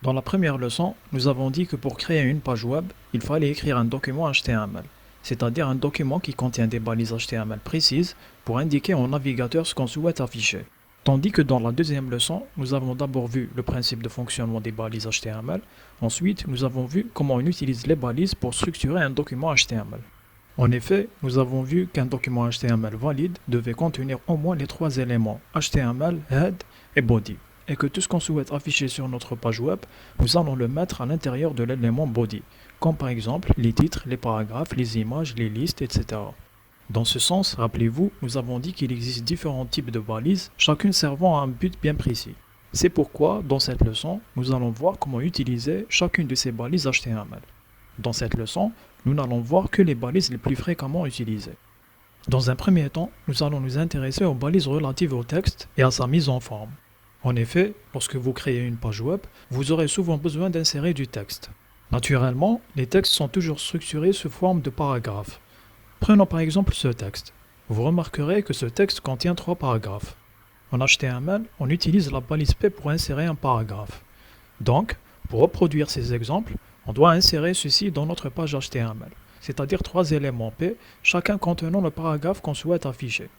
Dans la première leçon, nous avons dit que pour créer une page web, il fallait écrire un document HTML, c'est-à-dire un document qui contient des balises HTML précises pour indiquer au navigateur ce qu'on souhaite afficher. Tandis que dans la deuxième leçon, nous avons d'abord vu le principe de fonctionnement des balises HTML, ensuite nous avons vu comment on utilise les balises pour structurer un document HTML. En effet, nous avons vu qu'un document HTML valide devait contenir au moins les trois éléments HTML, head et body, et que tout ce qu'on souhaite afficher sur notre page web, nous allons le mettre à l'intérieur de l'élément body, comme par exemple les titres, les paragraphes, les images, les listes, etc. Dans ce sens, rappelez-vous, nous avons dit qu'il existe différents types de balises, chacune servant à un but bien précis. C'est pourquoi, dans cette leçon, nous allons voir comment utiliser chacune de ces balises HTML. Dans cette leçon, nous n'allons voir que les balises les plus fréquemment utilisées. Dans un premier temps, nous allons nous intéresser aux balises relatives au texte et à sa mise en forme. En effet, lorsque vous créez une page web, vous aurez souvent besoin d'insérer du texte. Naturellement, les textes sont toujours structurés sous forme de paragraphes. Prenons par exemple ce texte. Vous remarquerez que ce texte contient 3 paragraphes. En HTML, on utilise la balise P pour insérer un paragraphe. Donc, pour reproduire ces exemples, on doit insérer ceci dans notre page HTML, c'est-à-dire 3 éléments P, chacun contenant le paragraphe qu'on souhaite afficher.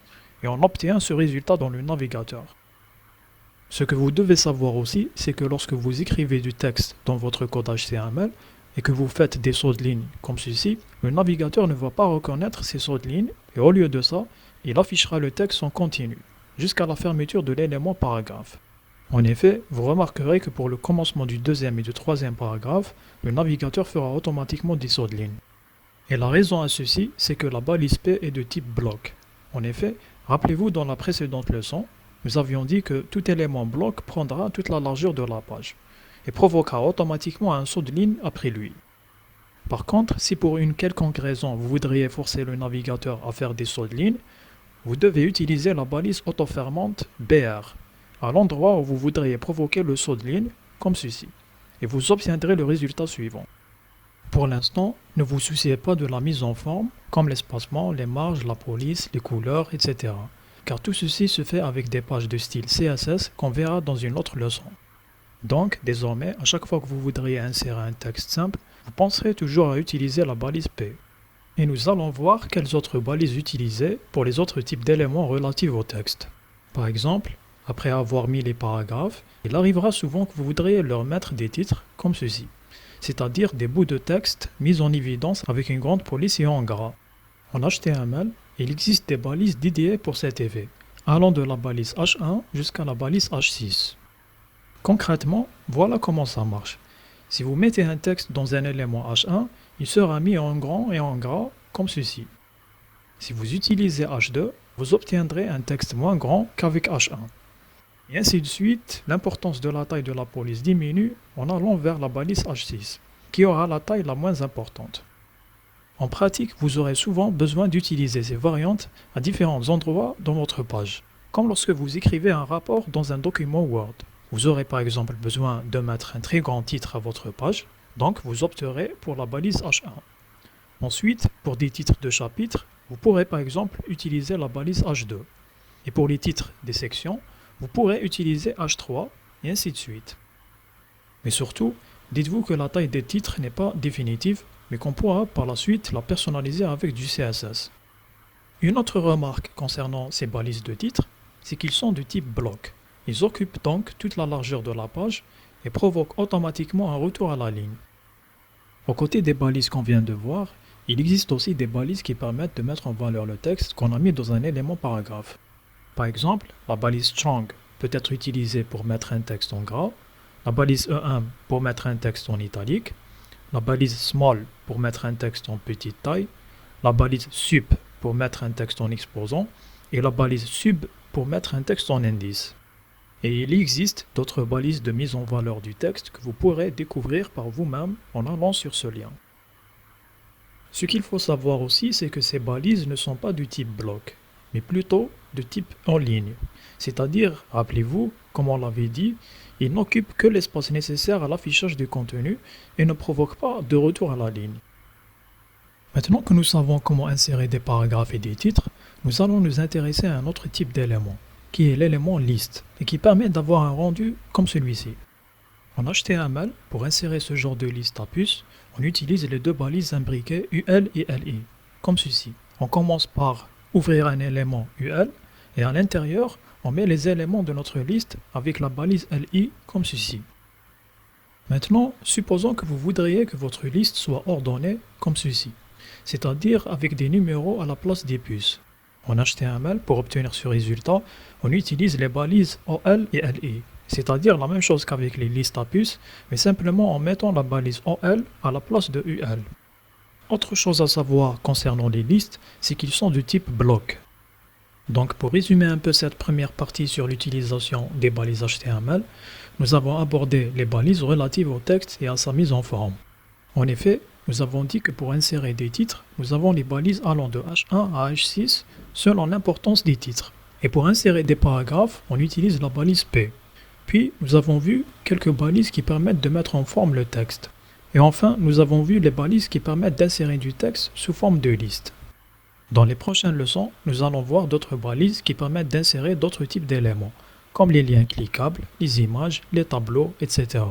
Et on obtient ce résultat dans le navigateur. Ce que vous devez savoir aussi, c'est que lorsque vous écrivez du texte dans votre code HTML et que vous faites des sauts de ligne comme ceci, le navigateur ne va pas reconnaître ces sauts de ligne et au lieu de ça, il affichera le texte en continu, jusqu'à la fermeture de l'élément paragraphe. En effet, vous remarquerez que pour le commencement du deuxième et du troisième paragraphe, le navigateur fera automatiquement des sauts de ligne. Et la raison à ceci, c'est que la balise P est de type bloc. En effet, rappelez-vous dans la précédente leçon, nous avions dit que tout élément bloc prendra toute la largeur de la page et provoquera automatiquement un saut de ligne après lui. Par contre, si pour une quelconque raison vous voudriez forcer le navigateur à faire des sauts de ligne, vous devez utiliser la balise autofermante BR à l'endroit où vous voudriez provoquer le saut de ligne, comme ceci, et vous obtiendrez le résultat suivant. Pour l'instant, ne vous souciez pas de la mise en forme, comme l'espacement, les marges, la police, les couleurs, etc. Car tout ceci se fait avec des pages de style CSS qu'on verra dans une autre leçon. Donc, désormais, à chaque fois que vous voudriez insérer un texte simple, vous penserez toujours à utiliser la balise P. Et nous allons voir quelles autres balises utiliser pour les autres types d'éléments relatifs au texte. Par exemple, après avoir mis les paragraphes, il arrivera souvent que vous voudriez leur mettre des titres comme ceci, c'est-à-dire des bouts de texte mis en évidence avec une grande police et en gras. En HTML, il existe des balises dédiées pour cet effet, allant de la balise H1 jusqu'à la balise H6. Concrètement, voilà comment ça marche. Si vous mettez un texte dans un élément H1, il sera mis en grand et en gras comme ceci. Si vous utilisez H2, vous obtiendrez un texte moins grand qu'avec H1. Et ainsi de suite, l'importance de la taille de la police diminue en allant vers la balise H6, qui aura la taille la moins importante. En pratique, vous aurez souvent besoin d'utiliser ces variantes à différents endroits dans votre page, comme lorsque vous écrivez un rapport dans un document Word. Vous aurez par exemple besoin de mettre un très grand titre à votre page, donc vous opterez pour la balise H1. Ensuite, pour des titres de chapitres, vous pourrez par exemple utiliser la balise H2. Et pour les titres des sections, vous pourrez utiliser H3 et ainsi de suite. Mais surtout, dites-vous que la taille des titres n'est pas définitive, mais qu'on pourra par la suite la personnaliser avec du CSS. Une autre remarque concernant ces balises de titres, c'est qu'ils sont de type bloc. Ils occupent donc toute la largeur de la page et provoquent automatiquement un retour à la ligne. Aux côtés des balises qu'on vient de voir, il existe aussi des balises qui permettent de mettre en valeur le texte qu'on a mis dans un élément paragraphe. Par exemple, la balise strong peut être utilisée pour mettre un texte en gras, la balise E1 pour mettre un texte en italique, la balise small pour mettre un texte en petite taille, la balise sup pour mettre un texte en exposant et la balise sub pour mettre un texte en indice. Et il existe d'autres balises de mise en valeur du texte que vous pourrez découvrir par vous-même en allant sur ce lien. Ce qu'il faut savoir aussi, c'est que ces balises ne sont pas du type bloc, mais plutôt de type en ligne. C'est-à-dire, rappelez-vous, comme on l'avait dit, ils n'occupent que l'espace nécessaire à l'affichage du contenu et ne provoquent pas de retour à la ligne. Maintenant que nous savons comment insérer des paragraphes et des titres, nous allons nous intéresser à un autre type d'élément, qui est l'élément liste, et qui permet d'avoir un rendu comme celui-ci. En HTML, pour insérer ce genre de liste à puces, on utilise les deux balises imbriquées UL et LI, comme ceci. On commence par ouvrir un élément UL et à l'intérieur, on met les éléments de notre liste avec la balise LI comme ceci. Maintenant, supposons que vous voudriez que votre liste soit ordonnée comme ceci, c'est-à-dire avec des numéros à la place des puces. En HTML, pour obtenir ce résultat, on utilise les balises OL et LI, c'est-à-dire la même chose qu'avec les listes à puces, mais simplement en mettant la balise OL à la place de UL. Autre chose à savoir concernant les listes, c'est qu'ils sont du type bloc. Donc pour résumer un peu cette première partie sur l'utilisation des balises HTML, nous avons abordé les balises relatives au texte et à sa mise en forme. En effet, nous avons dit que pour insérer des titres, nous avons les balises allant de H1 à H6 selon l'importance des titres. Et pour insérer des paragraphes, on utilise la balise P. Puis, nous avons vu quelques balises qui permettent de mettre en forme le texte. Et enfin, nous avons vu les balises qui permettent d'insérer du texte sous forme de liste. Dans les prochaines leçons, nous allons voir d'autres balises qui permettent d'insérer d'autres types d'éléments, comme les liens cliquables, les images, les tableaux, etc.